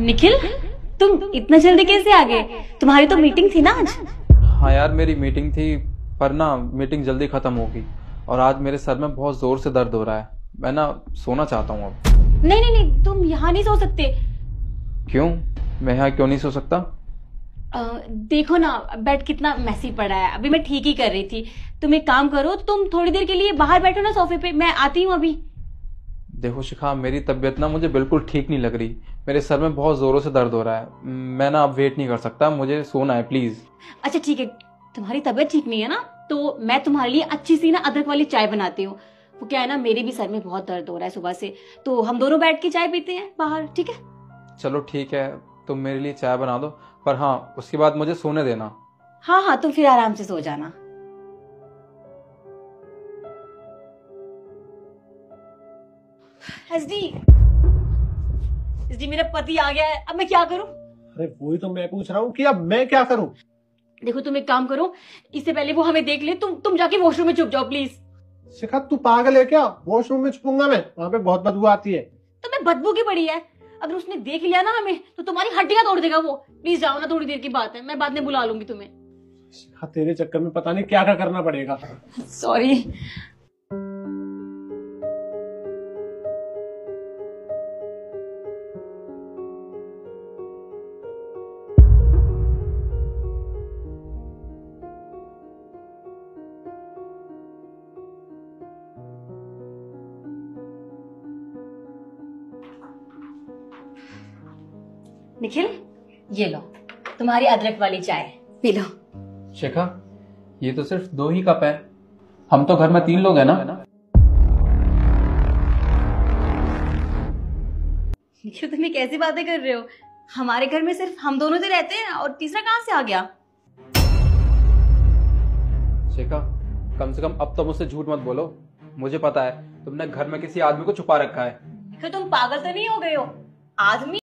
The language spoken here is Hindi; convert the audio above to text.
निखिल, तुम इतना जल्दी कैसे आ गए? तुम्हारी तो मीटिंग थी ना आज। हाँ यार, मेरी मीटिंग थी पर ना मीटिंग जल्दी खत्म होगी और आज मेरे सर में बहुत जोर से दर्द हो रहा है। मैं ना सोना चाहता हूँ अब। नहीं नहीं नहीं, तुम यहाँ नहीं सो सकते। क्यों? मैं यहाँ क्यों नहीं सो सकता? देखो ना, बेड कितना मैसी पड़ा है। अभी मैं ठीक ही कर रही थी। तुम एक काम करो, तुम थोड़ी देर के लिए बाहर बैठो ना सोफे पे, मैं आती हूँ अभी। देखो शिखा, मेरी तबीयत ना मुझे बिल्कुल ठीक नहीं लग रही। मेरे सर में बहुत जोरों से दर्द हो रहा है। मैं ना अब वेट नहीं कर सकता, मुझे सोना है प्लीज। अच्छा ठीक है, तुम्हारी तबीयत ठीक नहीं है ना, तो मैं तुम्हारे लिए अच्छी सी ना अदरक वाली चाय बनाती हूँ। वो क्या है ना, मेरे भी सर में बहुत दर्द हो रहा है सुबह से, तो हम दोनों बैठ के चाय पीते हैं बाहर, ठीक है? चलो ठीक है, तुम मेरे लिए चाय बना दो, पर हाँ उसके बाद मुझे सोने देना। हाँ हाँ, तुम फिर आराम से सो जाना। एसडी, एसडी मेरा पति आ गया है, अब मैं क्या करूं? अरे वही तो मैं पूछ रहा हूँ कि अब मैं क्या करूं। देखो तुम एक काम करो, इससे पहले वो हमें देख ले, तुम जाके वॉशरूम में छुप जाओ प्लीज। शिखा तू पागल है क्या? वॉशरूम में छुपूंगा मैं? वहां पे बहुत बदबू आती है। तो मैं बदबू की पड़ी है, अगर उसने देख लिया ना हमें तो तुम्हारी हड्डियां तोड़ देगा वो। प्लीज जाओ ना, थोड़ी देर की बात है, मैं बाद में बुला लूंगी तुम्हें। शिखा तेरे चक्कर में पता नहीं क्या क्या करना पड़ेगा। सॉरी। निखिल, ये लो तुम्हारी अदरक वाली चाय, पी लो। शिखा, ये तो सिर्फ 2 ही कप है, हम तो घर में 3 लोग हैं ना। निखिल तुम ये कैसी बातें कर रहे हो? हमारे घर में सिर्फ हम दोनों से रहते हैं और तीसरा कहाँ से आ गया? शिखा, कम से कम अब तो मुझसे झूठ मत बोलो। मुझे पता है तुमने घर में किसी आदमी को छुपा रखा है। निखिल तुम पागल तो नहीं हो गए हो? आदमी